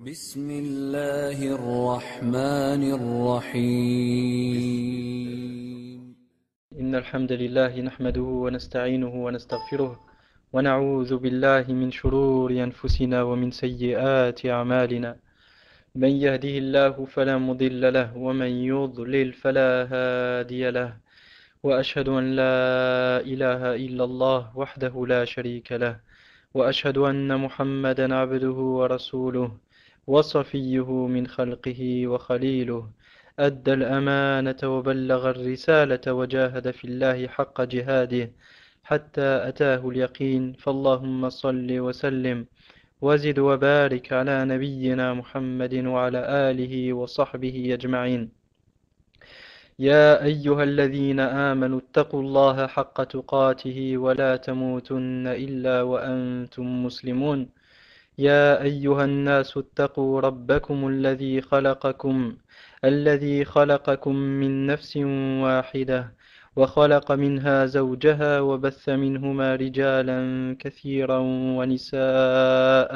بسم الله الرحمن الرحيم إن الحمد لله نحمده ونستعينه ونستغفره ونعوذ بالله من شرور أنفسنا ومن سيئات أعمالنا. من يهده الله فلا مضل له ومن يضلل فلا هادي له، وأشهد أن لا إله إلا الله وحده لا شريك له، وأشهد أن محمدا عبده ورسوله وصفيه من خلقه وخليله، أدى الأمانة وبلغ الرسالة وجاهد في الله حق جهاده حتى أتاه اليقين. فاللهم صل وسلم وزد وبارك على نبينا محمد وعلى آله وصحبه أجمعين. يا أيها الذين آمنوا اتقوا الله حق تقاته ولا تموتن إلا وأنتم مسلمون. يا أيها الناس اتقوا ربكم الذي خلقكم من نفس واحدة، وخلق منها زوجها وبث منهما رجالا كثيرا ونساء،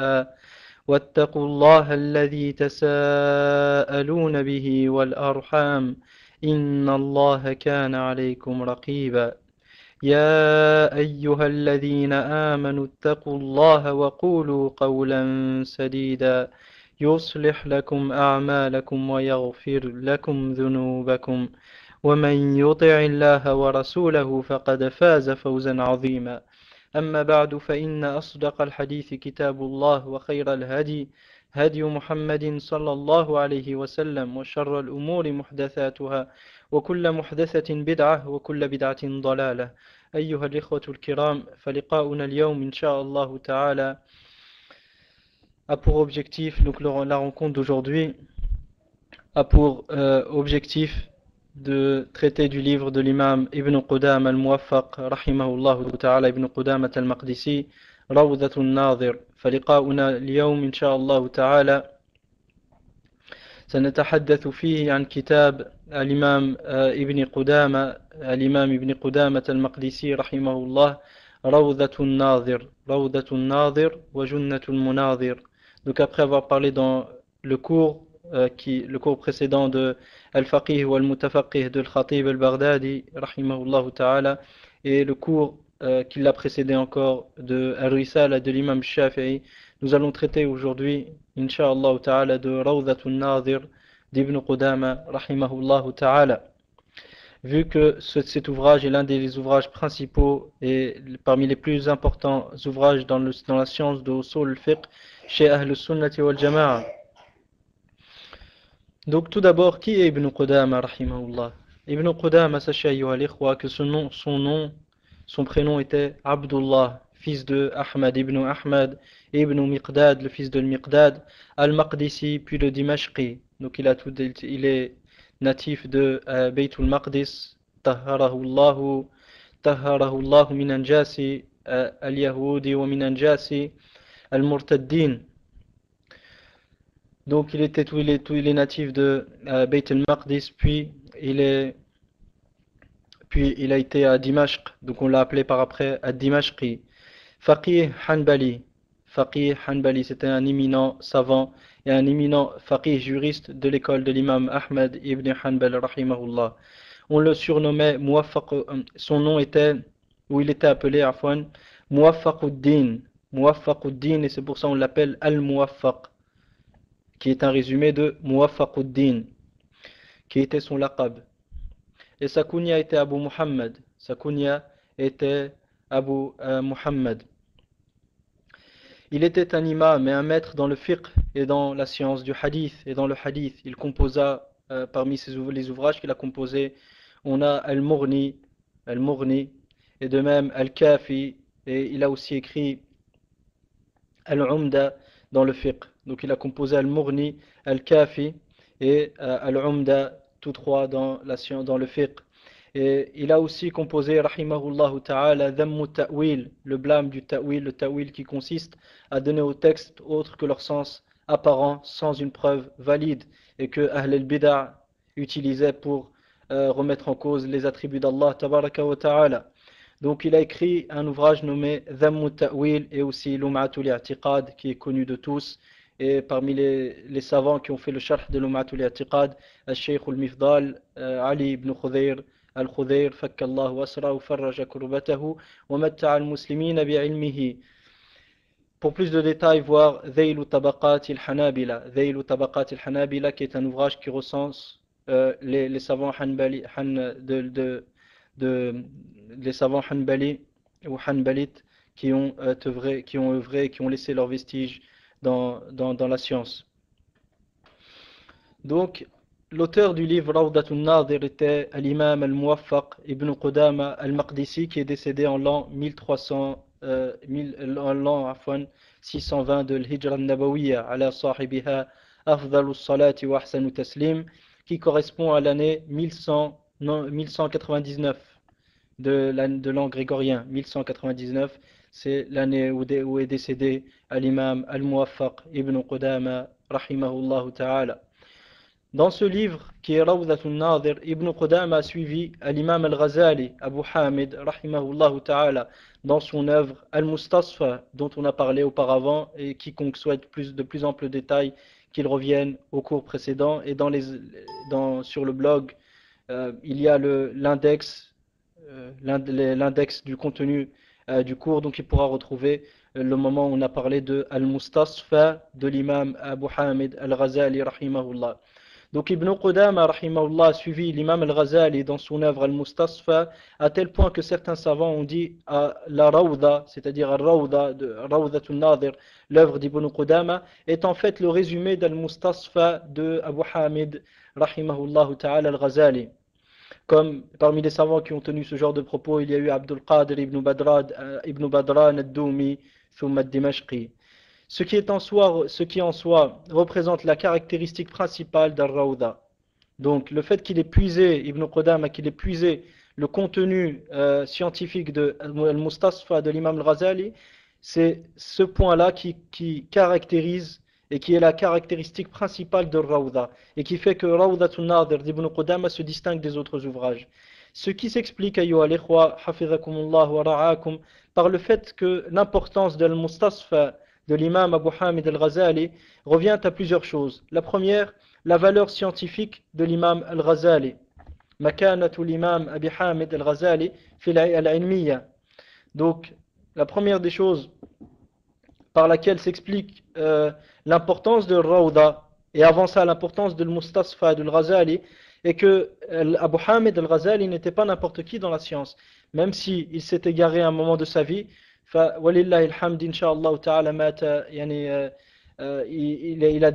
واتقوا الله الذي تساءلون به والأرحام إن الله كان عليكم رقيبا. يا أيها الذين آمنوا اتقوا الله وقولوا قولا سديدا يصلح لكم أعمالكم ويغفر لكم ذنوبكم، ومن يطع الله ورسوله فقد فاز فوزا عظيما. أما بعد، فإن أصدق الحديث كتاب الله، وخير الهدي هدي محمد صلى الله عليه وسلم، وشر الأمور محدثاتها، وكل محدثة بدعة، وكل بدعة ضلالة. أيها الإخوة الكرام، فلقاؤنا اليوم إن شاء الله تعالى a pour objectif, donc la rencontre d'aujourd'hui a pour objectif de traiter du livre de l'imam Ibn Qudama al-Muwaffaq rahimahullah ta'ala, Ibn Qudama al-Maqdisi, Rawdat al-Nadir. فلقاؤنا اليوم إن شاء الله تعالى سنتحدث فيه عن كتاب الإمام ابن قدامة المقدسي رحمه الله، روضة الناظر وجنة المناظر. Donc après avoir parlé dans le cours précédent de Al-Faqih wa Al-Mutafaqih de Al-Khatib Al-Baghdadi rahimahullah ta'ala, et le cours qui l'a précédé encore de Al-Risala de l'imam Shafi'i, nous allons traiter aujourd'hui, Inch'Allah ta'ala, de Rawdatun Nadir d'Ibn Qudama rahimahullah ta'ala. Vu que cet ouvrage est l'un des ouvrages principaux et parmi les plus importants ouvrages dans la science de Usul al-Fiqh chez Ahl Sunnati wal Jama'a. Donc tout d'abord, qui est Ibn Qudama rahimahullah? Ibn Qudama, sachez ayyuha al-ikhwa que son prénom était Abdullah, fils de Ahmad ibn Ahmad, ibn Miqdad, le fils de Miqdad, al-Maqdisi, puis le Dimashqi. Donc il est natif de Baytul Maqdis, tahharahu Allah min anjasi al-Yahudi wa min anjasi al-Murtaddin. Donc il est natif de Baytul Maqdis, puis il a été à Dimashq, donc on l'a appelé par après à Dimashqi. Faqih Hanbali, c'était un éminent savant et un éminent faqih juriste de l'école de l'imam Ahmad ibn Hanbal rahimahullah. On le surnommait Muwaffaq, son nom était, ou il était appelé Afwan, Muwaffaquddin, et c'est pour ça on l'appelle Al-Muwaffaq, qui est un résumé de Muwaffaquddin, qui était son laqab. Et sa kunya était Abu Muhammad, Muhammad. Il était un imam et un maître dans le fiqh et dans la science du hadith et dans le hadith. Il composa parmi les ouvrages qu'il a composés, on a Al-Mughni, et de même Al-Kafi, et il a aussi écrit Al-Umda dans le fiqh. Donc il a composé Al-Mughni, Al-Kafi et Al-Umda, tous trois dans le fiqh. Et il a aussi composé, rahimahullah ta'ala, Dhammu Ta'wil, le blâme du Ta'wil, le Ta'wil qui consiste à donner aux textes autre que leur sens apparent, sans une preuve valide, et que Ahl al-Bid'a utilisait pour remettre en cause les attributs d'Allah tabaraka wa ta'ala. Donc il a écrit un ouvrage nommé Dhammu Ta'wil et aussi Lum'atul I'tiqad, qui est connu de tous, et parmi les savants qui ont fait le sharh de l'Um'atul I'tiqad, al-Shaykh al-Mifdal, Ali ibn Khudayr, al-Khudayr, fakkallahu asra wa farraja kurbatahu wa matta'a al-muslimina bi'ilmihi. Pour plus de détails, voir Dhaylu Tabaqat al-Hanabila. Dhaylu Tabaqat al-Hanabila, qui est un ouvrage qui recense les savants Hanbali, les savants Hanbali ou Hanbalites qui ont œuvré, qui ont laissé leurs vestiges dans la science. Donc, l'auteur du livre Rawdatun Nadir était l'imam al-Muwaffaq ibn Qudama al-Maqdisi, qui est décédé en l'an 620 de l'Hijra al-Nabawiyya, ala sahibiha afdalus salati wa ahsanu taslim, qui correspond à l'année 1199 de l'an grégorien. 1199, c'est l'année où est décédé l'imam al-Muwaffaq ibn Qudama rahimahullah ta'ala. Dans ce livre qui est Rawdatun Nadir, Ibn Qudama a suivi l'imam al-Ghazali, Abu Hamid rahimahullah ta'ala, dans son œuvre Al-Mustasfa, dont on a parlé auparavant, et quiconque souhaite de plus amples détails qu'il revienne au cours précédent. Et sur le blog, il y a l'index du contenu du cours, donc il pourra retrouver le moment où on a parlé de Al-Mustasfa de l'imam Abu Hamid al-Ghazali rahimahullah. Donc Ibn Qudama rahimahullah a suivi l'imam al-Ghazali dans son œuvre Al-Mustasfa, à tel point que certains savants ont dit la Rawda, c'est-à-dire Al-Rawda de Rawdatun Nadir, l'œuvre d'Ibn Qudama, est en fait le résumé d'Al-Mustasfa de Abu Hamid rahimahullah ta'ala al-Ghazali. Comme parmi les savants qui ont tenu ce genre de propos, il y a eu Abdul Qadir ibn Badran ad-Doumi thumma ad-Dimashqi. Ce qui en soi représente la caractéristique principale d'Al-Rawda. Donc le fait qu'il ait puisé, Ibn Qudama, qu'il ait puisé le contenu scientifique de Al-Mustasfa de l'imam al-Ghazali, c'est ce point-là qui caractérise et qui est la caractéristique principale de Rawda, et qui fait que Rawdatun Nadir d'Ibn Qudama se distingue des autres ouvrages. Ce qui s'explique, ayyuha al-ikhwa, hafizakumullah wa ra'akum, par le fait que l'importance de Al-Mustasfa de l'imam Abu Hamid al-Ghazali revient à plusieurs choses. La première, la valeur scientifique de l'imam al-Ghazali. Makanatu l'imam Abi Hamid al-Ghazali fil al-ilmiyya. Donc, la première des choses par laquelle s'explique l'importance de Rawda, et avant ça l'importance de Mustasfa de al-Ghazali, est que Abu Hamid al-Ghazali n'était pas n'importe qui dans la science, même s'il s'est égaré à un moment de sa vie. Walillahi alhamd, incha'Allah ta'ala, il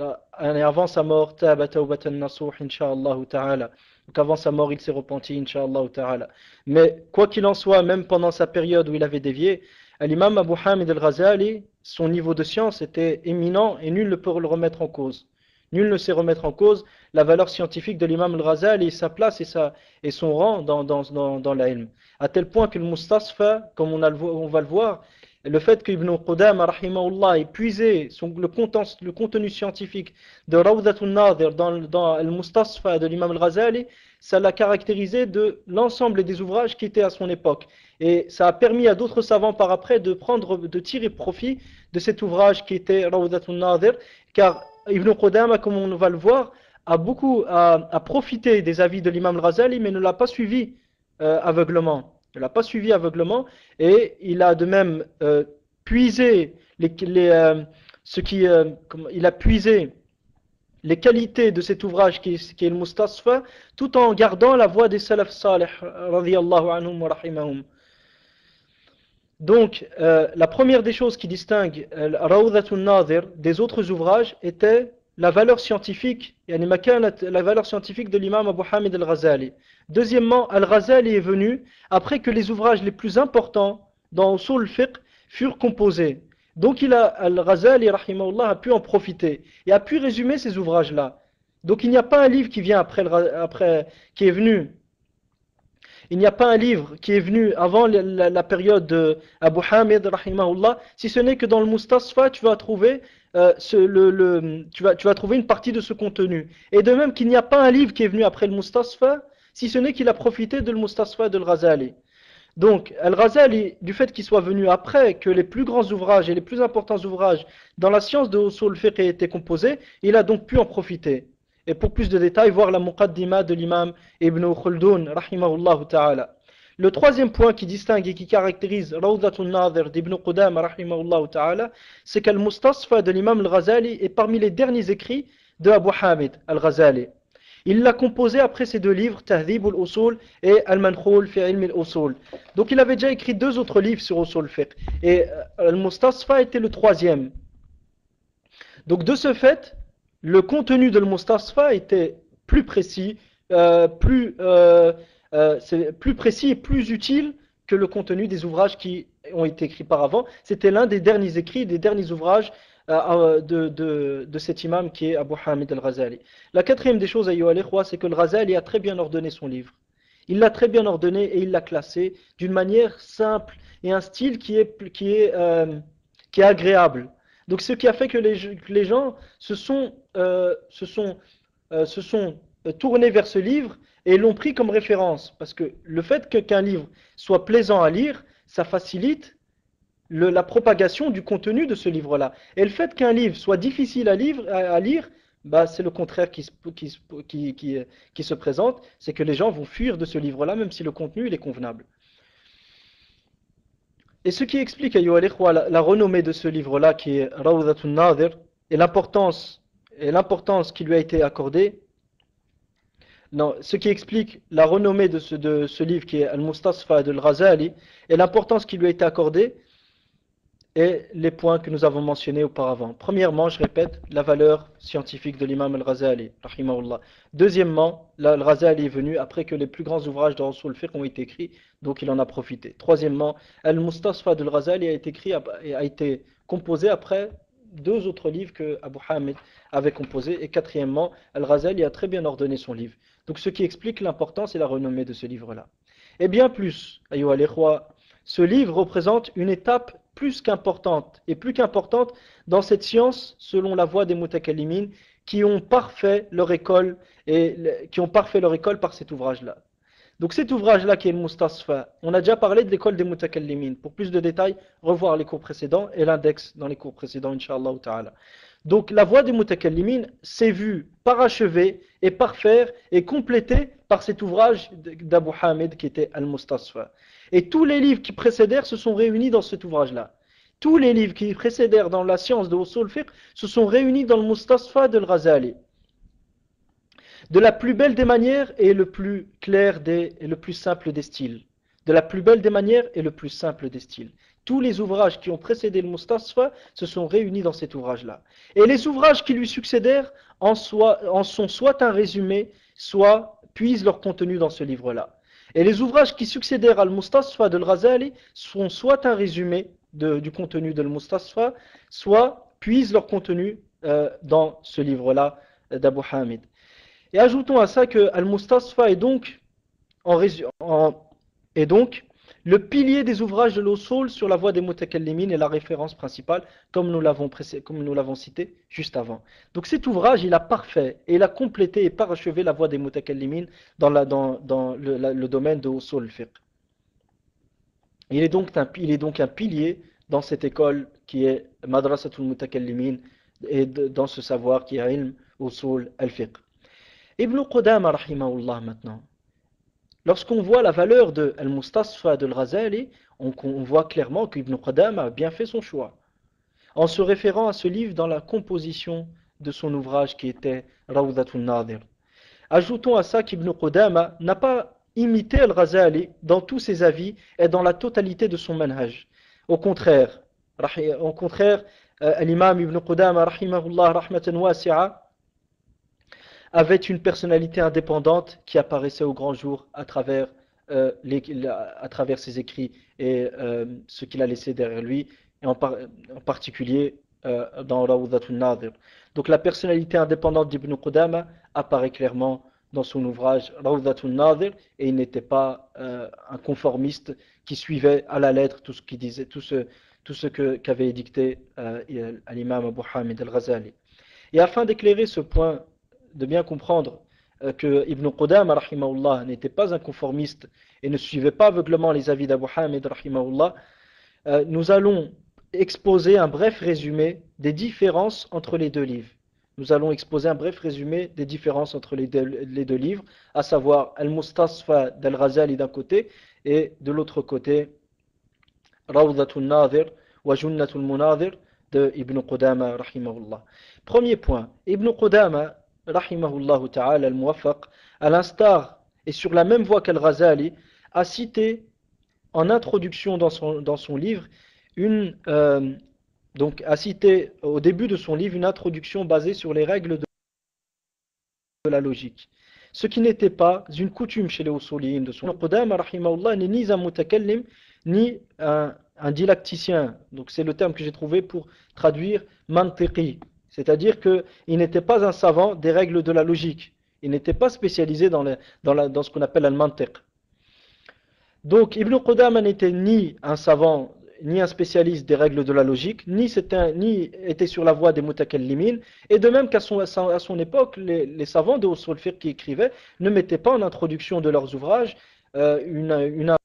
a avant sa mort, taba tawbatan nasuh, incha'Allah ta'ala. Donc avant sa mort, il s'est repenti, incha'Allah ta'ala. Mais quoi qu'il en soit, même pendant sa période où il avait dévié, l'imam Abu Hamid al-Ghazali, son niveau de science était éminent et nul ne peut le remettre en cause. Nul ne sait remettre en cause la valeur scientifique de l'imam al-Ghazali, sa place et son rang dans l'ilm. À tel point que le Mustasfa, comme on va le voir, le fait qu'Ibn Qudama rahimahullah ait puisé le contenu scientifique de Rawdatun Nadir dans le Mustasfa de l'imam al-Ghazali, ça l'a caractérisé de l'ensemble des ouvrages qui étaient à son époque. Et ça a permis à d'autres savants par après de tirer profit de cet ouvrage qui était Rawdatun Nadir, car Ibn Qudama, comme on va le voir, a profité des avis de l'imam al-Ghazali, mais ne l'a pas suivi aveuglement. Il l'a pas suivi aveuglement, et il a de même puisé il a puisé les qualités de cet ouvrage qui est le Mustasfa, tout en gardant la voie des salaf salih radiyallahu anhum wa rahimahum. Donc, la première des choses qui distingue Rawdatun Nadir des autres ouvrages était la valeur scientifique, la valeur scientifique de l'imam Abu Hamid al-Ghazali. Deuxièmement, al-Ghazali est venu après que les ouvrages les plus importants dans Usul al-Fiqh furent composés. Donc al-Ghazali rahimahullah a pu en profiter et a pu résumer ces ouvrages-là. Donc il n'y a pas un livre qui vient qui est venu. Il n'y a pas un livre qui est venu avant la période de Abu Hamid rahimahullah, si ce n'est que dans le Mustasfa tu vas trouver tu vas trouver une partie de ce contenu. Et de même qu'il n'y a pas un livre qui est venu après le Mustasfa, si ce n'est qu'il a profité de le Mustasfa de al-Ghazali. Donc, Al-Ghazali, du fait qu'il soit venu après que les plus grands ouvrages et les plus importants ouvrages dans la science de Usul al-Fiqh aient été composés, il a donc pu en profiter. Et pour plus de détails, voir la Muqaddima de l'imam Ibn Khuldoun, rahimahullah ta'ala. Le troisième point qui distingue et qui caractérise Rawdatul Nadir d'Ibn Qudama, rahimahullah ta'ala, c'est qu'Al-Mustasfa de l'imam Al-Ghazali est parmi les derniers écrits de Abu Hamid Al-Ghazali. Il l'a composé après ses deux livres, Tahdhib al-Usul et Al-Mankhul fi ilm al-Usul. Donc il avait déjà écrit deux autres livres sur Usul al-Fiqh. Et Al-Mustasfa était le troisième. Donc de ce fait, le contenu de Al-Mustasfa était plus précis, plus précis et plus utile que le contenu des ouvrages qui ont été écrits par avant. C'était l'un des derniers écrits, des derniers ouvrages de cet imam qui est Abu Hamid al-Ghazali. La quatrième des choses, c'est que al-Ghazali a très bien ordonné son livre. Il l'a très bien ordonné et il l'a classé d'une manière simple et un style qui est agréable. Donc ce qui a fait que les gens se sont tournés vers ce livre et l'ont pris comme référence. Parce que le fait qu'un livre soit plaisant à lire, ça facilite la propagation du contenu de ce livre-là. Et le fait qu'un livre soit difficile à lire, bah, c'est le contraire qui se présente, c'est que les gens vont fuir de ce livre-là, même si le contenu il est convenable. Et ce qui explique la renommée de ce livre-là, qui est Rawdatun Nadir, et l'importance qui lui a été accordée, non, ce qui explique la renommée de ce livre qui est Al-Mustasfa de Al-Ghazali, et l'importance qui lui a été accordée, et les points que nous avons mentionnés auparavant. Premièrement, je répète, la valeur scientifique de l'imam al-Ghazali, rahimahullah. Deuxièmement, al-Ghazali est venu après que les plus grands ouvrages de Usul al-Fiqh ont été écrits, donc il en a profité. Troisièmement, Al-Mustasfa de al-Ghazali a été composé après deux autres livres que Abu Hamid avait composés. Et quatrièmement, al-Ghazali a très bien ordonné son livre. Donc ce qui explique l'importance et la renommée de ce livre-là. Et bien plus, ayyuha al-ikhwa, ce livre représente une étape plus qu'importante dans cette science selon la voie des mutakallimin qui ont parfait leur école par cet ouvrage-là. Donc cet ouvrage-là qui est le Mustasfa, on a déjà parlé de l'école des mutakallimin. Pour plus de détails, revoir les cours précédents et l'index dans les cours précédents, Inch'Allah ta'ala. Donc la voie des mutakallimin s'est vue parachevée et parfaire et complétée par cet ouvrage d'Abu Hamid qui était Al-Mustasfa. Et tous les livres qui précédèrent se sont réunis dans cet ouvrage-là. Tous les livres qui précédèrent dans la science de Usul al-Fiqh se sont réunis dans le Mustasfa de al-Ghazali. De la plus belle des manières et le plus clair et le plus simple des styles. De la plus belle des manières et le plus simple des styles. Tous les ouvrages qui ont précédé le Mustasfa se sont réunis dans cet ouvrage-là. Et les ouvrages qui lui succédèrent en sont soit un résumé, soit puisent leur contenu dans ce livre-là. Et les ouvrages qui succédèrent à Al-Mustasfa de Al-Ghazali sont soit un résumé du contenu de Al-Mustasfa, soit puisent leur contenu dans ce livre-là d'Abu Hamid. Et ajoutons à ça que Al-Mustasfa est donc le pilier des ouvrages de l'Usul sur la voie des mutakallimin et la référence principale, comme nous l'avons cité juste avant. Donc cet ouvrage, il a parfait, et il a complété et parachevé la voie des mutakallimin dans le domaine de Usul al-Fiqh. Il est donc un pilier dans cette école qui est Madrasatul Mutakallimin et dans ce savoir qui est Ilm Usul al-Fiqh. Ibn Qudama rahimahullah maintenant. Lorsqu'on voit la valeur de Al-Mustasfa de Al-Ghazali, on voit clairement qu'Ibn Qudama a bien fait son choix. En se référant à ce livre dans la composition de son ouvrage qui était Rawdatul Nadir. Ajoutons à ça qu'Ibn Qudama n'a pas imité Al-Ghazali dans tous ses avis et dans la totalité de son manhaj. Au contraire, l'imam Ibn Qudama rahimahullah rahmatan wasi'a avait une personnalité indépendante qui apparaissait au grand jour à travers ses écrits et ce qu'il a laissé derrière lui, et en particulier dans Rawdatul Nadir. Donc la personnalité indépendante d'Ibn Qudama apparaît clairement dans son ouvrage Rawdatul Nadir, et il n'était pas un conformiste qui suivait à la lettre tout ce qu'il disait, tout ce qu'avait édicté l'imam Abu Hamid al-Ghazali. Et afin d'éclairer ce point, de bien comprendre que Ibn Qudama rahimahullah n'était pas un conformiste et ne suivait pas aveuglement les avis d'Abu Hamid rahimahullah, nous allons exposer un bref résumé des différences entre les deux livres. Nous allons exposer un bref résumé des différences entre les deux livres, à savoir Al-Mustasfa d'Al-Ghazali d'un côté et de l'autre côté Rawdatul Nadir wa Junnatul Munadir de Ibn Qudama rahimahullah. Premier point, Ibn Qudama rahimahullah ta'ala al-Muwaffaq, à l'instar et sur la même voie qu'Al-Ghazali, a cité en introduction dans son livre donc a cité au début de son livre une introduction basée sur les règles de la logique. Ce qui n'était pas une coutume chez les usuliyin de son Qudama rahimahullah n'est ni un mutakallim ni un didacticien. Donc c'est le terme que j'ai trouvé pour traduire mantiqi, c'est-à-dire qu'il n'était pas un savant des règles de la logique. Il n'était pas spécialisé dans ce qu'on appelle al-mantiq. Donc Ibn Qudama n'était ni un savant, ni un spécialiste des règles de la logique, ni était sur la voie des mutakallimin, et de même qu'à son époque, les savants de usul fiqh qui écrivaient ne mettaient pas en introduction de leurs ouvrages une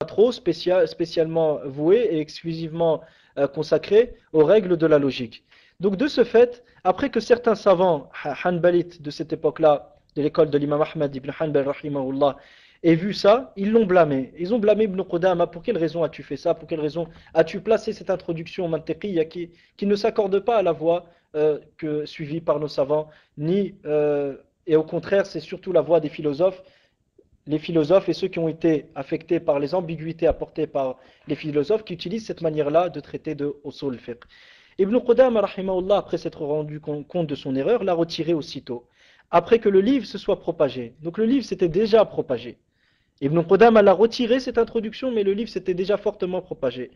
intro spécialement vouée et exclusivement consacrée aux règles de la logique. Donc de ce fait, après que certains savants hanbalites de cette époque-là, de l'école de l'imam Ahmad ibn Hanbal rahimahullah, aient vu ça, ils l'ont blâmé. Ils ont blâmé Ibn Qudama. Pour quelle raison as-tu fait ça? Pour quelle raison as-tu placé cette introduction mantiqiyya qui ne s'accorde pas à la voie suivie par nos savants, et au contraire, c'est surtout la voie des philosophes. Les philosophes et ceux qui ont été affectés par les ambiguïtés apportées par les philosophes qui utilisent cette manière-là de traiter de usul fiqh. Ibn Qudama rahimahullah, après s'être rendu compte de son erreur, l'a retiré aussitôt, après que le livre se soit propagé. Donc le livre s'était déjà propagé. Ibn Qudama l'a retiré cette introduction, mais le livre s'était déjà fortement propagé.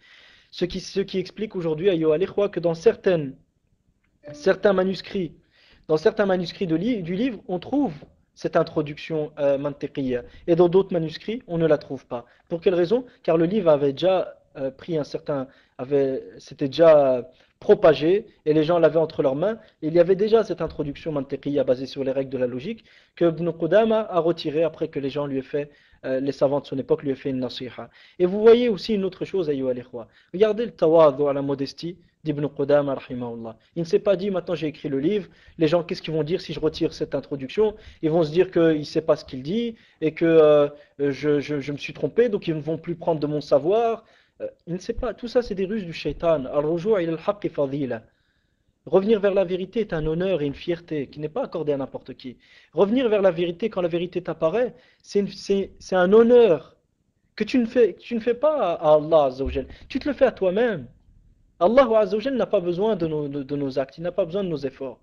Ce qui explique aujourd'hui à Yohal que dans certains manuscrits du livre, on trouve cette introduction mantiqiyya. Et dans d'autres manuscrits, on ne la trouve pas. Pour quelle raison? Car le livre avait déjà s'était déjà propagé et les gens l'avaient entre leurs mains. Et il y avait déjà cette introduction mantiqiyya basée sur les règles de la logique que Ibn Qudama a retiré après que les gens lui aient fait, les savants de son époque lui aient fait une nasiha. Et vous voyez aussi une autre chose, ayyuha al-ikhwa. Regardez le tawadhu à la modestie d'Ibn Qudama rahimahullah. Il ne s'est pas dit maintenant j'ai écrit le livre, les gens qu'est-ce qu'ils vont dire si je retire cette introduction? Ils vont se dire qu'il ne sait pas ce qu'il dit et que je me suis trompé, donc ils ne vont plus prendre de mon savoir. Il ne sait pas, tout ça c'est des ruses du shaitan. Al-rujou' ila al-haqq fadila. Revenir vers la vérité est un honneur et une fierté qui n'est pas accordé à n'importe qui. Revenir vers la vérité quand la vérité t'apparaît, c'est un honneur que tu ne fais pas à Allah Azza wa Jal. Tu te le fais à toi-même. Allah Azza wa Jal n'a pas besoin de nos actes, il n'a pas besoin de nos efforts.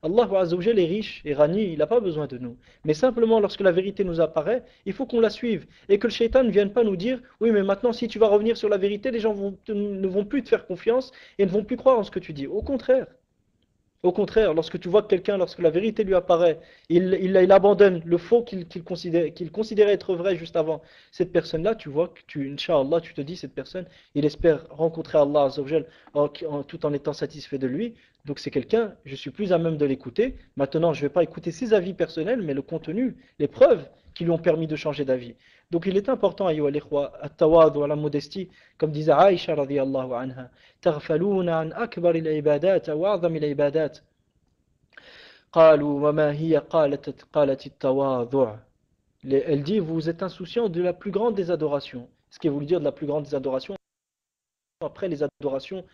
Allah Azza wa Jal est riche et rani, il n'a pas besoin de nous. Mais simplement, lorsque la vérité nous apparaît, il faut qu'on la suive. Et que le shaitan ne vienne pas nous dire, oui, mais maintenant, si tu vas revenir sur la vérité, les gens ne vont plus te faire confiance et ne vont plus croire en ce que tu dis. Au contraire. Au contraire, lorsque tu vois que quelqu'un, lorsque la vérité lui apparaît, il abandonne le faux qu'il considérait être vrai juste avant. Cette personne-là, tu vois que Inch'Allah, tu te dis, cette personne, il espère rencontrer Allah Azza wa Jal tout en étant satisfait de lui. Donc c'est quelqu'un, je suis plus à même de l'écouter. Maintenant, je ne vais pas écouter ses avis personnels, mais le contenu, les preuves qui lui ont permis de changer d'avis. Donc il est important, ayyuha al-ikhwa, at-tawadhu wa la modestie, comme disait Aïcha radiyallahu anha, taghfaluna an akbar al-ibadat wa a'zam al-ibadat. قالوا وما هي قالت التواضع. Elle dit, vous êtes insouciants de la plus grande des adorations. Ce qui veut dire de la plus grande des adorations, après les adorations,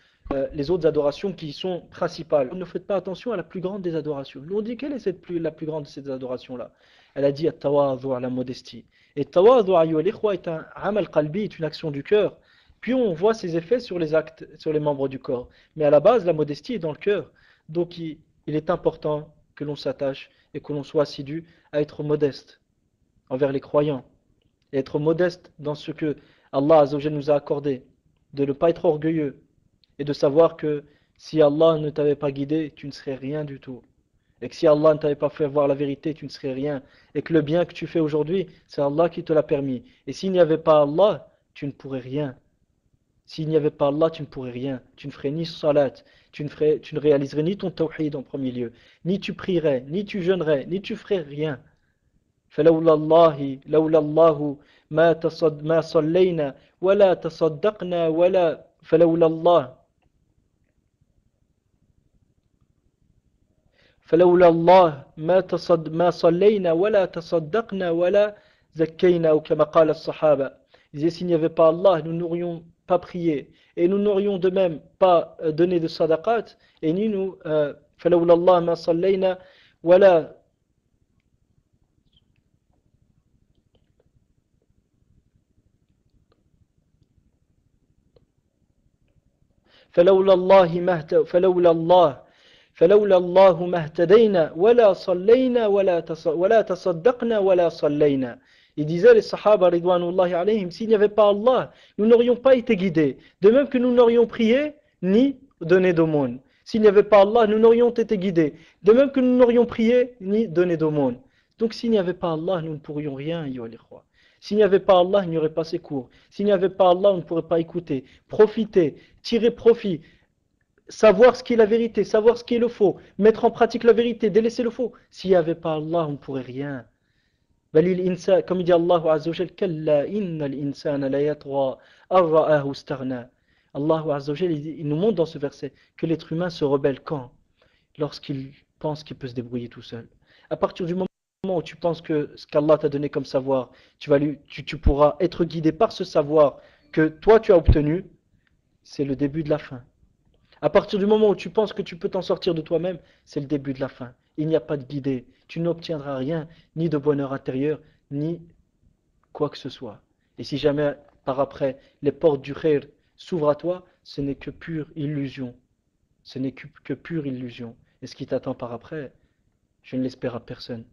les autres adorations qui sont principales. Ne faites pas attention à la plus grande des adorations. Nous on dit, quelle est la plus grande de ces adorations-là? Elle a dit, at-tawadhu, la modestie. Et tawadhu, ayyuha al-ikhwa, est un amal qalbi, est une action du cœur. Puis on voit ses effets sur les actes, sur les membres du corps. Mais à la base, la modestie est dans le cœur. Donc il est important que l'on s'attache et que l'on soit assidu à être modeste envers les croyants. Et être modeste dans ce que Allah Azza wa Jalla nous a accordé. De ne pas être orgueilleux. Et de savoir que si Allah ne t'avait pas guidé, tu ne serais rien du tout. Et que si Allah ne t'avait pas fait voir la vérité, tu ne serais rien. Et que le bien que tu fais aujourd'hui, c'est Allah qui te l'a permis. Et s'il n'y avait pas Allah, tu ne pourrais rien. S'il n'y avait pas Allah, tu ne pourrais rien. Tu ne ferais ni salat, tu ne réaliserais ni ton tawhid en premier lieu, ni tu prierais, ni tu jeûnerais, ni tu ferais rien. فلولا الله لولا الله ما صلينا ولا تصدقنا ولا فلولا الله فلولا الله ما صلينا ولا تصدقنا ولا زكينا أو كما قال الصحابة. Il disait s'il n'y avait pas Allah, nous n'aurions pas prié et nous n'aurions de même pas donné de sadaqat et ni nous فلولا الله ما صلينا ولا فلولا الله ما فلولا الله فلولا الله ما اهتدينا ولا صلينا ولا تصدقنا ولا صلينا. Il disait les Sahaba ridwanullahi alayhim, s'il n'y avait pas Allah, nous n'aurions pas été guidés. De même que nous n'aurions prié ni donné d'aumône. S'il n'y avait pas Allah, nous n'aurions été guidés. De même que nous n'aurions prié ni donné d'aumône. Donc s'il n'y avait pas Allah, nous ne pourrions rien, ayyuha l'ikhwa. S'il n'y avait pas Allah, il n'y aurait pas ces cours. S'il n'y avait pas Allah, on ne pourrait pas écouter, profiter, tirer profit, savoir ce qui est la vérité, savoir ce qui est le faux, mettre en pratique la vérité, délaisser le faux. S'il n'y avait pas Allah, on ne pourrait rien. Comme il dit Allah Azza wa Jal, Kalla innal insana la yatgha ar-ra'ahu istaghna. Allah Azza wa Jal, il nous montre dans ce verset que l'être humain se rebelle quand? Lorsqu'il pense qu'il peut se débrouiller tout seul. À partir du moment où tu penses que ce qu'Allah t'a donné comme savoir, tu pourras être guidé par ce savoir que toi tu as obtenu, c'est le début de la fin. À partir du moment où tu penses que tu peux t'en sortir de toi-même, c'est le début de la fin. Il n'y a pas de guidée. Tu n'obtiendras rien, ni de bonheur intérieur, ni quoi que ce soit. Et si jamais, par après, les portes du khair s'ouvrent à toi, ce n'est que pure illusion. Ce n'est que pure illusion. Et ce qui t'attend par après, je ne l'espère à personne.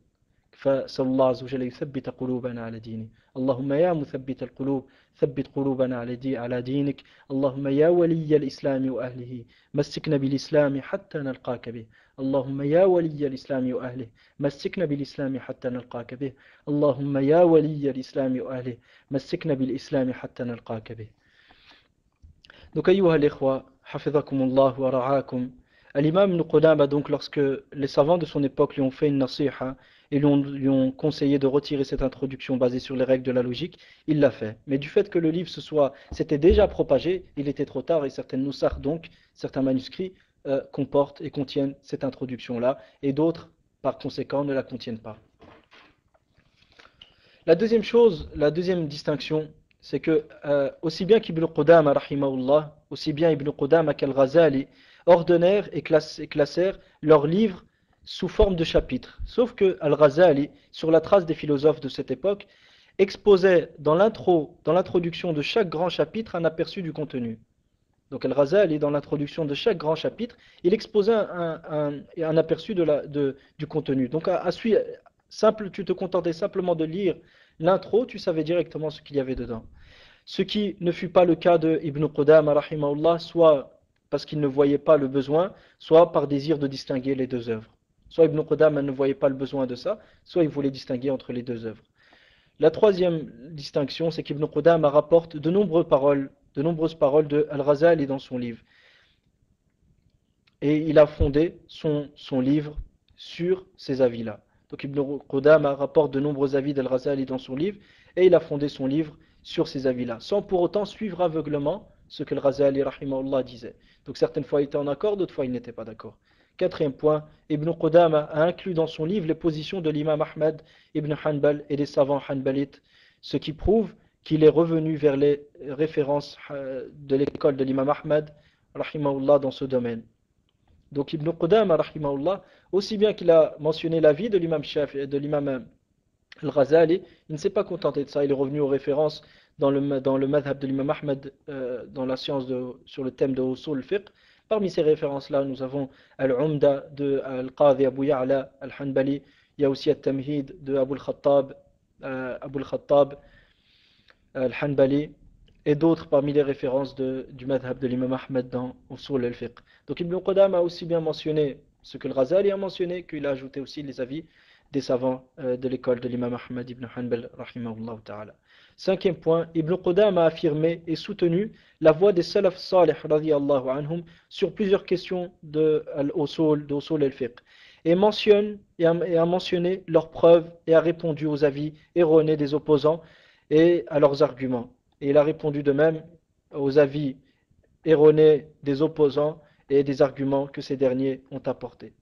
فسأل الله عز وجل يثبت قلوبنا على دينه اللهم يا مثبت القلوب ثبت قلوبنا على دينك اللهم يا ولي الإسلام وأهله مسكنا بالإسلام حتى نلقاك به اللهم يا ولي الإسلام وأهله مسكنا بالإسلام حتى نلقاك به اللهم يا ولي الإسلام وأهله مسكنا بالإسلام حتى نلقاك به. Donc أيها الإخوة حفظكم الله ورعاكم. L'imam Ibn Qudama, donc, lorsque les savants de son époque lui ont fait une nasiha et lui ont conseillé de retirer cette introduction basée sur les règles de la logique, il l'a fait. Mais du fait que le livre s'était déjà propagé, il était trop tard et certaines nusakh, donc certains manuscrits, comportent et contiennent cette introduction-là et d'autres, par conséquent, ne la contiennent pas. La deuxième distinction, c'est que aussi bien qu'Ibn Qudama, rahimahullah, aussi bien Ibn Qudama qu'Al-Ghazali, ordonnèrent et classèrent leurs livres sous forme de chapitres. Sauf que Al-Ghazali, sur la trace des philosophes de cette époque, exposait dans l'introduction de chaque grand chapitre un aperçu du contenu. Donc Al-Ghazali, dans l'introduction de chaque grand chapitre, il exposait un aperçu du contenu. Donc tu te contentais simplement de lire l'intro, tu savais directement ce qu'il y avait dedans. Ce qui ne fut pas le cas de Ibn Qudama, rahimahullah, soit parce qu'il ne voyait pas le besoin, soit par désir de distinguer les deux œuvres. Soit Ibn Qudama ne voyait pas le besoin de ça, soit il voulait distinguer entre les deux œuvres. La troisième distinction, c'est qu'Ibn Qudama rapporte de nombreuses paroles de Al-Ghazali dans son livre. Et il a fondé son livre sur ces avis-là. Donc Ibn Qudama rapporte de nombreux avis d'Al-Ghazali dans son livre, et il a fondé son livre sur ces avis-là, sans pour autant suivre aveuglement ce que Al-Ghazali rahimahullah disait. Donc certaines fois il était en accord, d'autres fois il n'était pas d'accord. Quatrième point, Ibn Qudama a inclus dans son livre les positions de l'imam Ahmad ibn Hanbal et des savants hanbalites, ce qui prouve qu'il est revenu vers les références de l'école de l'imam Ahmad rahimahullah dans ce domaine. Donc Ibn Qudama rahimahullah, aussi bien qu'il a mentionné l'avis de l'imam Al-Ghazali, il ne s'est pas contenté de ça, il est revenu aux références dans le madhab de l'imam Ahmed dans la science sur le thème de Usul al-Fiqh. Parmi ces références-là, nous avons Al-Umda de Al-Qadhi Abu Ya'la Al-Hanbali, il y a aussi Al-Tamhid de Abu al-Khattab Al-Hanbali, et d'autres parmi les références du madhab de l'imam Ahmed dans Usul al-Fiqh. Donc Ibn Qudama a aussi bien mentionné ce que le Ghazali a mentionné, qu'il a ajouté aussi les avis des savants de l'école de l'imam Ahmed ibn Hanbal rahimahullah ta'ala. Cinquième point, Ibn Qudam a affirmé et soutenu la voix des salaf salih radiyallahu anhum sur plusieurs questions de usul al-fiqh et a mentionné leurs preuves et a répondu aux avis erronés des opposants et à leurs arguments. Et il a répondu de même aux avis erronés des opposants et des arguments que ces derniers ont apportés.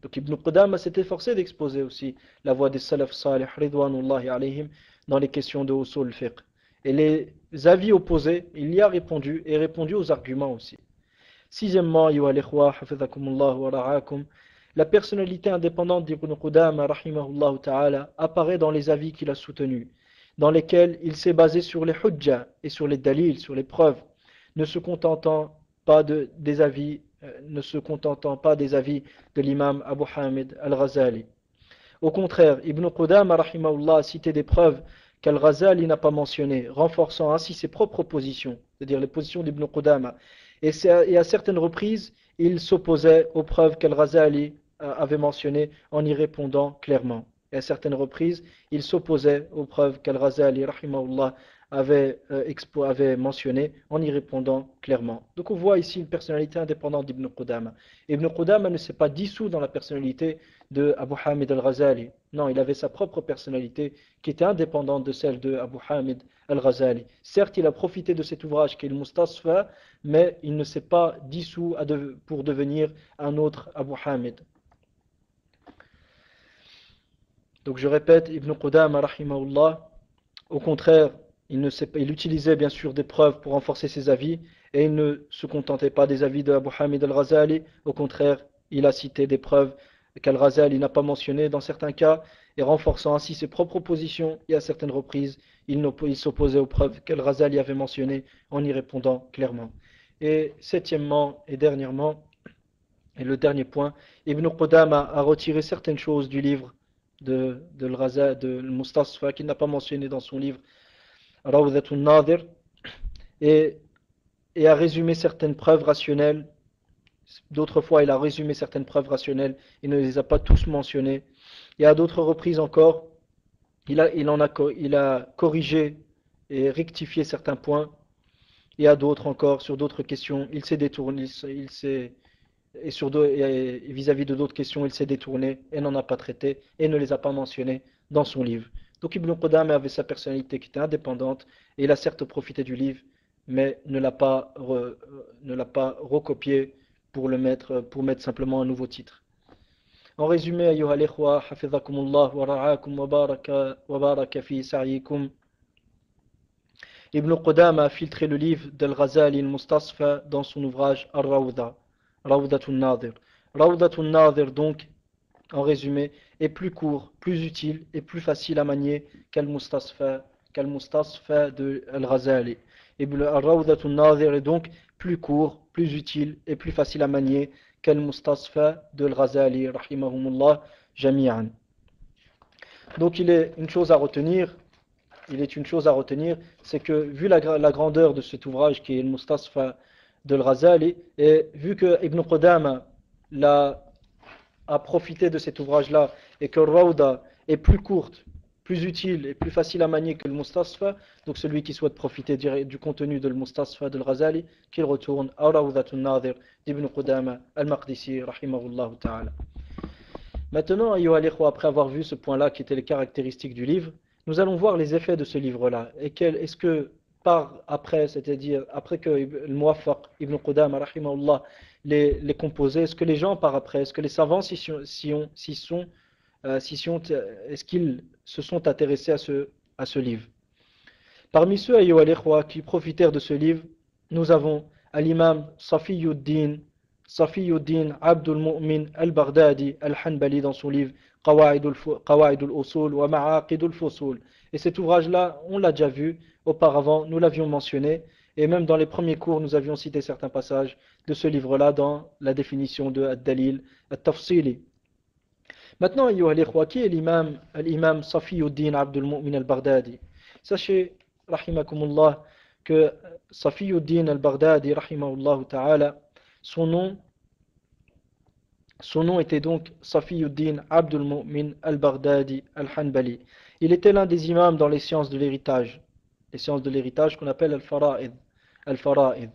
Donc Ibn Qudama s'est efforcé d'exposer aussi la voix des salaf salih ridwanullahi alayhim dans les questions de usul fiqh. Et les avis opposés, il y a répondu et répondu aux arguments aussi. Sixièmement, ayyuha al-ikhwa, hafidhakumullah wa ra'akum, la personnalité indépendante d'Ibn Qudama rahimahullah ta'ala apparaît dans les avis qu'il a soutenus, dans lesquels il s'est basé sur les hujja et sur les dalils, sur les preuves, ne se contentant pas des avis de l'imam Abu Hamid al-Ghazali. Au contraire, Ibn Qudama rahimahullah a cité des preuves qu'Al-Ghazali n'a pas mentionnées, renforçant ainsi ses propres positions, c'est-à-dire les positions d'Ibn Qudama. Et à certaines reprises, il s'opposait aux preuves qu'Al-Ghazali avait mentionnées en y répondant clairement. Et à certaines reprises, il s'opposait aux preuves qu'Al-Ghazali rahimahullah avait mentionné en y répondant clairement. Donc on voit ici une personnalité indépendante d'Ibn Qudama. Ibn Qudama ne s'est pas dissous dans la personnalité de Abu Hamid al-Ghazali. Non, il avait sa propre personnalité qui était indépendante de celle de Abu Hamid al-Ghazali. Certes, il a profité de cet ouvrage qui est le Mustasfa, mais il ne s'est pas dissous pour devenir un autre Abu Hamid. Donc je répète, Ibn Qudama rahimahullah, au contraire, il utilisait bien sûr des preuves pour renforcer ses avis et il ne se contentait pas des avis de Abu Hamid al-Ghazali. Au contraire, il a cité des preuves qu'al-Ghazali n'a pas mentionnées dans certains cas et renforçant ainsi ses propres positions. Et à certaines reprises, il s'opposait aux preuves qu'al-Ghazali avait mentionnées en y répondant clairement. Et septièmement et dernièrement, et le dernier point, Ibn Qudama a retiré certaines choses du livre de Mustasfa qu'il n'a pas mentionné dans son livre Rawdatun Nadir et a résumé certaines preuves rationnelles. D'autres fois, il a résumé certaines preuves rationnelles, il ne les a pas tous mentionnées. Et à d'autres reprises encore, il a corrigé et rectifié certains points. Et à d'autres encore, sur d'autres questions, il s'est détourné, et vis-à-vis de d'autres questions, il s'est détourné et n'en a pas traité et ne les a pas mentionnées dans son livre. Donc Ibn Qudama avait sa personnalité qui était indépendante et il a certes profité du livre, mais ne l'a pas recopié pour mettre simplement un nouveau titre. En résumé, ayyuha al-ikhwa, hafidhakumullah wa ra'akum wa baraka fi sa'yikum. Ibn Qudama a filtré le livre d'Al-Ghazali al-Mustasfa dans son ouvrage Ar-Rawda, Rawdatun Nadir. Rawdatun Nadir, donc, en résumé, est plus court, plus utile et plus facile à manier qu'Al-Mustasfa de Al-Ghazali. Ibn Rawdatun Nadir est donc plus court, plus utile et plus facile à manier qu'Al-Mustasfa de Al-Ghazali, rahimahumullah, jami'an. Donc il est une chose à retenir, c'est que vu la grandeur de cet ouvrage qui est le Mustasfa de Al-Ghazali, et vu que Ibn Qudama a profité de cet ouvrage-là, et que Rawda est plus courte, plus utile et plus facile à manier que le Mustasfa, donc celui qui souhaite profiter du contenu de le Mustasfa de Al-Ghazali, qu'il retourne à Rawdatun Nadir d'Ibn Qudama al-Maqdisi, rahimahullah ta'ala. Maintenant, ayyuha al-ikhwa, après avoir vu ce point-là qui était les caractéristiques du livre, nous allons voir les effets de ce livre-là. Et est-ce que c'est-à-dire après que le Muwaffaq Ibn Qudama rahimahullah les composés, est-ce que les gens par après, est-ce que les savants est-ce qu'ils se sont intéressés à ce livre? Parmi ceux ayyuha al-ikhwa qui profitèrent de ce livre, nous avons l'imam Safiyuddin Abdul Mu'min al-Baghdadi al-Hanbali dans son livre Qawa'id al-Usul wa Ma'aqid al-Fusul. Et cet ouvrage-là, on l'a déjà vu auparavant, nous l'avions mentionné, et même dans les premiers cours, nous avions cité certains passages de ce livre-là dans la définition de Ad-Dalil At-Tafsili. Maintenant, ayyuha al-ikhwa, qui est l'imam Safiyuddin Abdul Mu'min al-Baghdadi? Sachez, rahimakumullah, que Safiyuddin al-Baghdadi, rahimahullah ta'ala, son nom était donc Safiyuddin Abdul Mu'min al-Baghdadi al-Hanbali. Il était l'un des imams dans les sciences de l'héritage. les sciences de l'héritage qu'on appelle al-fara'id. Al-fara'id.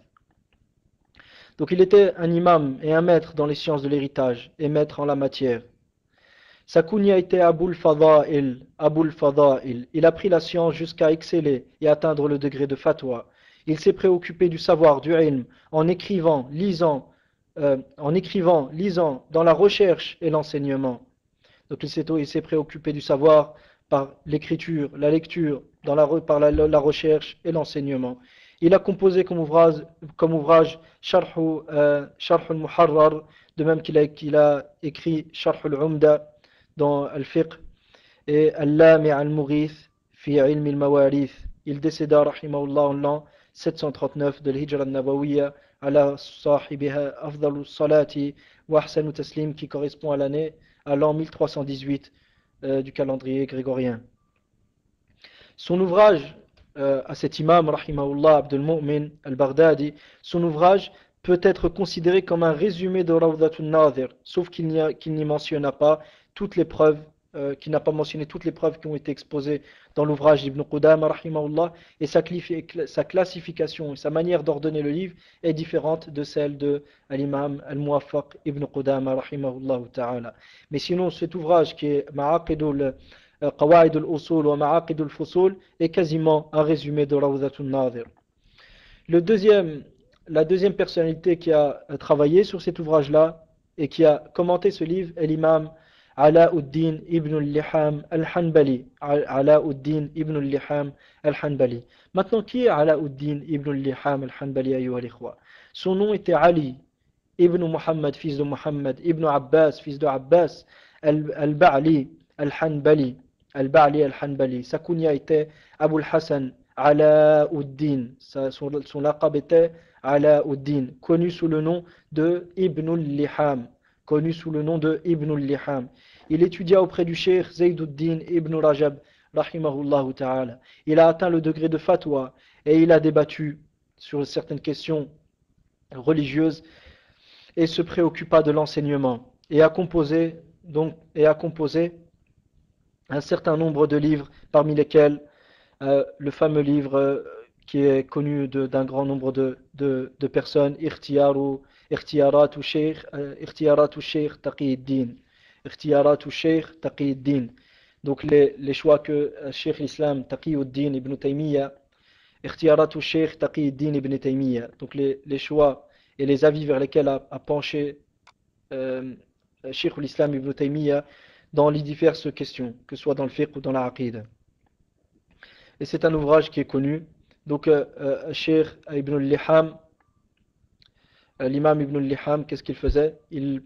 Donc il était un imam et un maître dans les sciences de l'héritage et maître en la matière. Sa kunya était Abul Fada'il, Abul Fada'il. Il a pris la science jusqu'à exceller et atteindre le degré de fatwa. Il s'est préoccupé du savoir, du ilm, lisant, dans la recherche et l'enseignement. Donc il s'est préoccupé du savoir par l'écriture, la lecture, par la recherche et l'enseignement. Il a composé comme ouvrage Sharh al-Muharrar, de même qu'il a écrit Sharh al-Umda dans Al-Fiqh et Al-Lami' al-Mughith fi ilm al-Mawarith. Il décéda rahimahullah en l'an 739 de l'Hijra al-Nabawiyya ala sahibiha afdalu salati wa ahsanu taslim, qui correspond à l'an 1318 du calendrier grégorien. Son ouvrage à cet imam rahimahullah Abdul Mu'min al-Baghdadi, son ouvrage peut être considéré comme un résumé de Rawdatun Nadir, sauf qu'il n'y mentionne pas toutes les preuves, qui n'a pas mentionné toutes les preuves qui ont été exposées dans l'ouvrage d'Ibn Qudama rahimahullah, et sa classification et sa manière d'ordonner le livre est différente de celle de l'imam al-Muwaffaq Ibn Qudama rahimahullah ta'ala. Mais sinon cet ouvrage qui est Ma'aqidul Qawa'id al-Usul wa Ma'aqid al-Fusul est quasiment un résumé de Rawdatun Nadir. La deuxième personnalité qui a travaillé sur cet ouvrage-là et qui a commenté ce livre est l'imam Alauddin ibn al-Liham al-Hanbali. Alauddin ibn al-Liham al-Hanbali. Maintenant, qui est Alauddin ibn al-Liham al-Hanbali, ayyuha al-ikhwa? Son nom était Ali ibn Muhammad, fils de Muhammad, ibn Abbas, fils de Abbas, al-Ba'li al-Hanbali. Al-Ba'li al-Hanbali. Sa kunya était Abul Hassan Alauddin. Son laqab était Alauddin, connu sous le nom de Ibn al-Liham. Connu sous le nom de Ibn al-Liham. Il étudia auprès du cheikh Zayduddin ibn Rajab, rahimahullah ta'ala. Il a atteint le degré de fatwa et il a débattu sur certaines questions religieuses et se préoccupa de l'enseignement et a composé un certain nombre de livres, parmi lesquels le fameux livre qui est connu d'un grand nombre de personnes, Ikhtiyarat Sheikh Taqiyuddin. Ikhtiyarat Sheikh Taqiyuddin. Donc les choix que Sheikh l'Islam Taqiyuddin ibn Taymiyyah, Ikhtiyarat Sheikh Taqiyuddin ibn Taymiyyah. Donc les choix et les avis vers lesquels a penché Sheikh l'Islam ibn Taymiyyah dans les diverses questions, que ce soit dans le fiqh ou dans la aqid. Et c'est un ouvrage qui est connu. Donc Sheikh Ibn al-Liham, l'imam Ibn al-Liham, qu'est-ce qu'il faisait? Il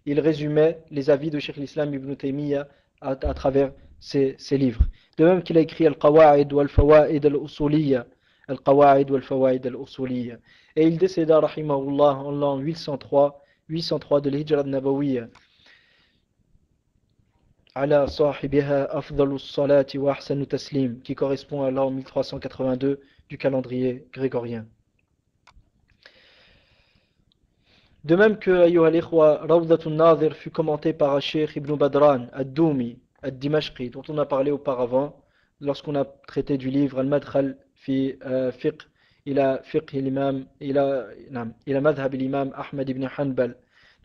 résumait les avis de Sheikh l'Islam Ibn Taymiyyah à travers ses livres. De même qu'il a écrit Al-Qawa'id wal-Fawa'id al-Usuliyya. Al-Qawa'id wal-Fawa'id al-Usuliyya. Et il décéda rahimahullah en l'an 803 de l'Hijra al-Nabawiyya. Ala sahibiha afdalu salati wa ahsanu taslim, qui correspond à l'an 1382 du calendrier grégorien. De même que ayyuha al-ikhwa, Rawdatun Nadir fut commenté par Cheikh Ibn Badran ad-Doumi ad-Dimashqi, dont on a parlé auparavant lorsqu'on a traité du livre Al-Madkhal fi fiqh ila fiqh l'imam ila madhhab l'imam Ahmad ibn Hanbal.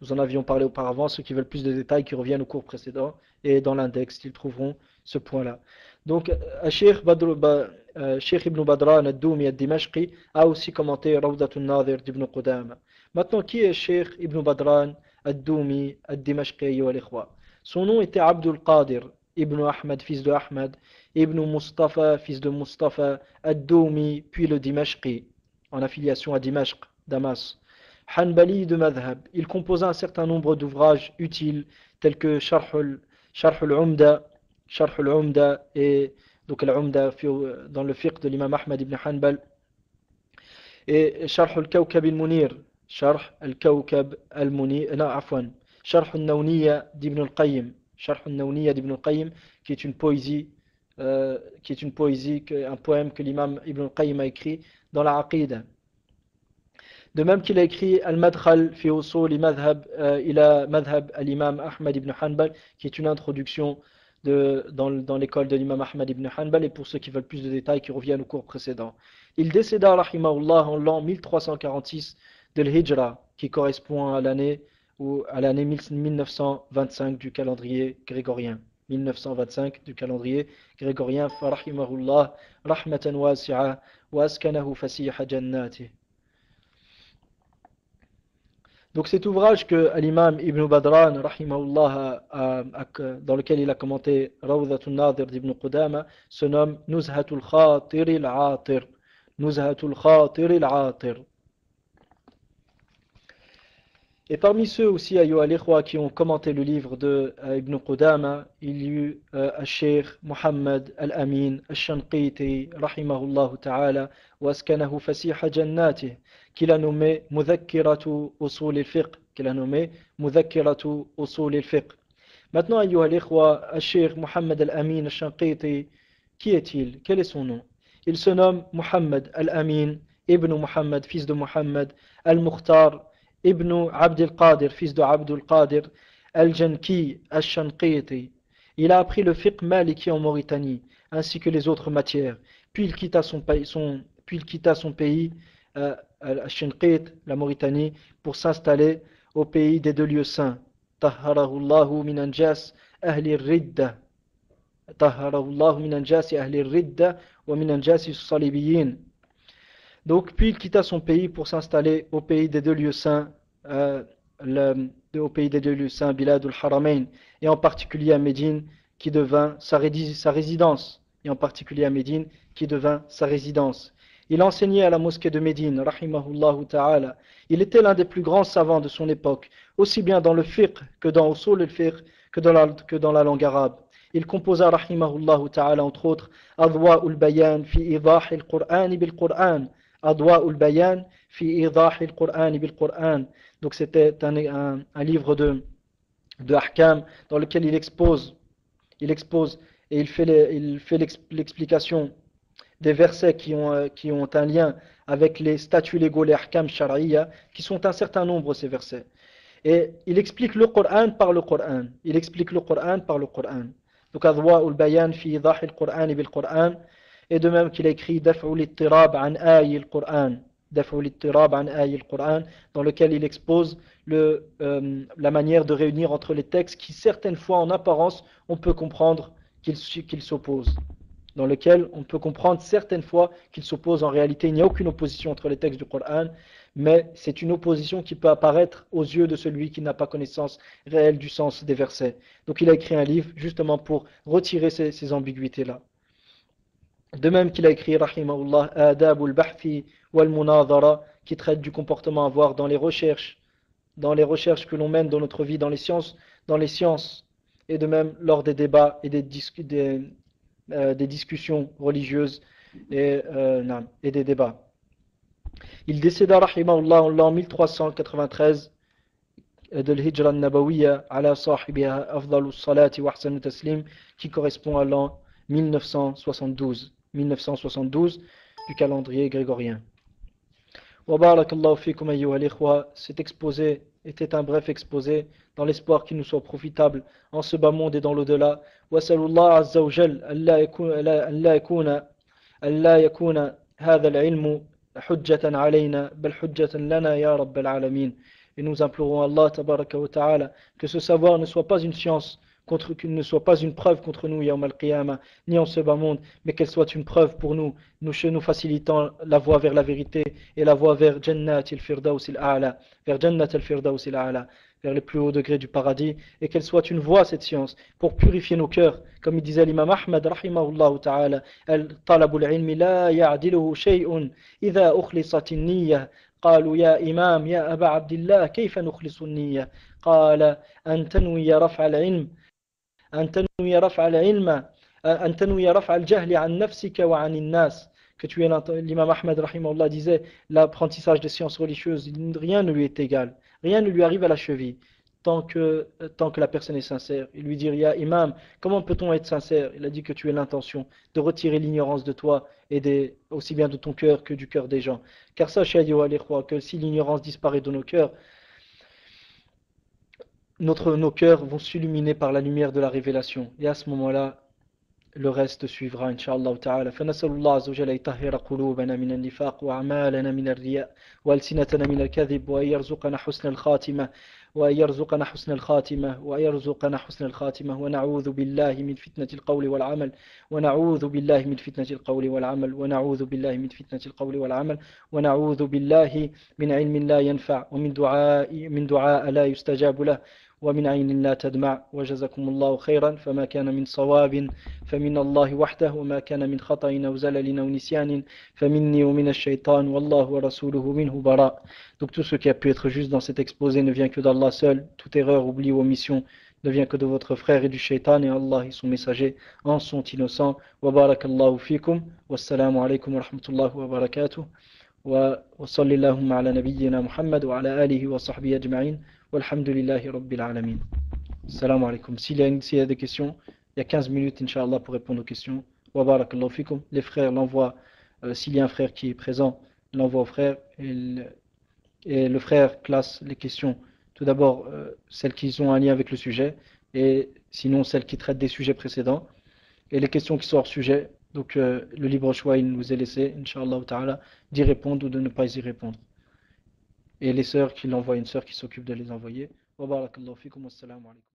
Nous en avions parlé auparavant. Ceux qui veulent plus de détails qui reviennent au cours précédent et dans l'index, ils trouveront ce point-là. Donc Cheikh Ibn Badran ad-Doumi ad-Dimashqi a aussi commenté Rawdatun Nadir d'Ibn Qudama. Maintenant, qui est Cheikh Ibn Badran ad-Doumi ad-Dimashqi, ayyuha al-ikhwa? Son nom était Abdul Qadir Ibn Ahmad, fils de Ahmad, Ibn Mustafa, fils de Mustafa, ad-Doumi, puis le Dimashqi, en affiliation à Dimashq, Damas. Hanbali de Madhhab. Il composa un certain nombre d'ouvrages utiles tels que Sharh al-Umda et donc al-Umda dans le fiqh de l'imam Ahmad ibn Hanbal, et Sharh al-Kawkab al-Munir, Sharh al-Kawkab al-Munir, non, afwan, Sharh al-Nawniya d'Ibn al-Qayyim, Sharh al-Nawniya d'Ibn al-Qayyim, qui est une poésie, un poème que l'imam Ibn al-Qayyim a écrit dans la Aqidah. De même qu'il a écrit Al-Madkhal fi usul madhhab ila madhhab al-imam Ahmad ibn Hanbal, qui est une introduction dans l'école de l'imam Ahmad ibn Hanbal, et pour ceux qui veulent plus de détails, qui reviennent au cours précédent. Il décéda, rahimahullah, en l'an 1346 de l'Hijra, qui correspond à l'année 1925 du calendrier grégorien. 1925 du calendrier grégorien, farahimahullah, rahmatan wasi'a, wa askanahu fasiha jannatih. Donc cet ouvrage que l'imam Ibn Badran, rahimahullah, dans lequel il a commenté Rawdatun Nadir d'Ibn Qudama, se nomme Nuzhatul Khatir al-Atir. Nuzhatul Khatir al-Atir. Et parmi ceux aussi, ayyuha al-ikhwa, qui ont commenté le livre de Ibn Qudama, il y eut Al-Sheikh Muhammad Al-Amin Al-Shanqiti, rahimahullah ta'ala, wa askanahu fasiha jannatih, qu'il a nommé Mudhakkiratu Usul al-Fiqh, qu'il a nommé Mudhakkiratu Usul al-Fiqh. Maintenant, ayyuha al-ikhwa, Al-Sheikh Muhammad Al-Amin Al-Shanqiti, qui est-il? Quel est son nom? Il se nomme Muhammad Al-Amin, Ibn Muhammad, fils de Muhammad, Al-Mukhtar, Ibn Abd al-Qadir, fils de Abd al-Qadir, Al-Janki, Al-Shanqiti. Il a appris le fiqh maliki en Mauritanie, ainsi que les autres matières. Puis il quitta son pays, Al-Shanqit, la Mauritanie, pour s'installer au pays des deux lieux saints. Tahharahullahu min anjas ahli ridda. Tahharahullahu min anjas ahli ridda wa min anjas salibiyin. Donc, puis il quitta son pays pour s'installer au pays des deux lieux saints, Bilad al-Haramain, et en particulier à Médine, qui devint sa résidence. Et en particulier à Médine, qui devint sa résidence. Il enseignait à la mosquée de Médine, rahimahullahu ta'ala. Il était l'un des plus grands savants de son époque, aussi bien dans le fiqh que dans usul al-fiqh, que dans la langue arabe. Il composa, rahimahullahu ta'ala, entre autres, Adwa ul-Bayan fi idah al-Qur'an bil-Qur'an. Adwa ul-Bayan fi idah al-Qur'an bil-Qur'an. Donc c'était un livre de ahkam dans lequel il expose et il fait l'explication des versets qui ont un lien avec les statuts légaux, les ahkam shar'iyya, qui sont un certain nombre, ces versets. Et il explique le Coran par le Coran. Il explique le Coran par le Coran. Donc Adwa ul-Bayan fi idah al-Qur'an bil-Qur'an. Et de même qu'il a écrit Daf'u l'ittirab an ayi al-Qur'an, Daf'u l'ittirab an ayi al-Qur'an, dans lequel il expose la manière de réunir entre les textes qui, certaines fois, en apparence, on peut comprendre qu'ils s'opposent. Dans lequel on peut comprendre certaines fois qu'ils s'opposent. En réalité, il n'y a aucune opposition entre les textes du Coran, mais c'est une opposition qui peut apparaître aux yeux de celui qui n'a pas connaissance réelle du sens des versets. Donc il a écrit un livre justement pour retirer ces ambiguïtés-là. De même qu'il a écrit, rahimahullah, Adab al-Bahthi wal-Munadhara, qui traite du comportement à avoir dans les recherches que l'on mène dans notre vie, dans les sciences, et de même lors des débats et des discussions religieuses et des débats. Il décéda, rahimahullah, en l'an 1393 de l'Hijra al-Nabawiyya ala sahibiha afdalu salati wa ahsanu taslim, qui correspond à l'an 1972 du calendrier grégorien. Wa barakallahu fikum ayyuha al-ikhwa. Cet exposé était un bref exposé dans l'espoir qu'il nous soit profitable en ce bas monde et dans l'au-delà. Wa sallallahu azza wa jal an la yakuna hadha al-ilmu hujjatan alayna bal hujjatan lana ya rabbal alamin. Et nous implorons Allah tabaraka wa ta'ala que ce savoir ne soit pas une science qu'il ne soit pas une preuve contre nous, Yawm al-Qiyamah, ni en ce bas monde, mais qu'elle soit une preuve pour nous facilitant la voie vers la vérité et la voie vers Jannat al-Firdaus al-A'la, vers les plus hauts degrés du paradis, et qu'elle soit une voie, cette science, pour purifier nos cœurs, comme il disait l'imam Ahmad, rahimahullah ta'ala, al-talabul ilmi la ya'diluhu shay'un, idha ukhlisat an-niyyah. قالوا يا إمام يا أبا عبد الله كيف نخلص النية قال أن تنوي رفع العلم أن تنوي رفع الجهل عن نفسك وعن الناس. Que l'imam Ahmed rahimahullah disait, l'apprentissage des sciences religieuses, rien ne lui est égal, rien ne lui arrive à la cheville tant que la personne est sincère. Il lui dit, ya imam, comment peut-on être sincère? Il a dit que tu aies l'intention de retirer l'ignorance de toi et aussi bien de ton cœur que du cœur des gens. Car sachez, que si l'ignorance disparaît de nos cœurs, nos cœurs vont s'illuminer par la lumière de la révélation. Et à ce moment-là, le reste suivra إن تعالى فنسأل الله عز وجل أن يطهر قلوبنا من النفاق وأعمالنا من الرياء وألسنتنا من الكذب وأن يرزقنا حسن الخاتمة وأن يرزقنا حسن الخاتمة وأن يرزقنا حسن الخاتمة ونعوذ بالله من فتنة القول والعمل ونعوذ بالله من فتنة القول والعمل ونعوذ بالله من فتنة القول والعمل ونعوذ بالله من علم لا ينفع ومن دعاء لا يستجاب له ومن عين لا تدمع وجزاكم الله خيرا فما كان من صواب فمن الله وحده وما كان من خطأ أو زلل أو نسيان فمني ومن الشيطان والله ورسوله منه براء. Donc tout ce qui a pu être juste dans cet exposé ne vient que d'Allah seul. Toute erreur, oubli ou omission ne vient que de votre frère et du shaitan, et Allah et son messager en sont innocents. Wa barakallahu fikum. Wassalamu alaikum wa rahmatullahi wa barakatuh. وصل اللهم على نبينا محمد وعلى آله وصحبه أجمعين والحمد لله رب العالمين. Salam alaikum. S'il y a des questions, il y a 15 minutes, Inch'Allah, pour répondre aux questions. Wa barakallahu fikum. Les frères l'envoient, s'il y a un frère qui est présent, l'envoie au frère. Et le frère classe les questions. Tout d'abord, celles qui ont un lien avec le sujet, et sinon celles qui traitent des sujets précédents. Et les questions qui sont hors sujet, donc le libre choix, il nous est laissé, Inch'Allah ta'ala, d'y répondre ou de ne pas y répondre. Et les sœurs qui l'envoient, une sœur qui s'occupe de les envoyer. Wa barakallahu fikum, wassalamu alaikum.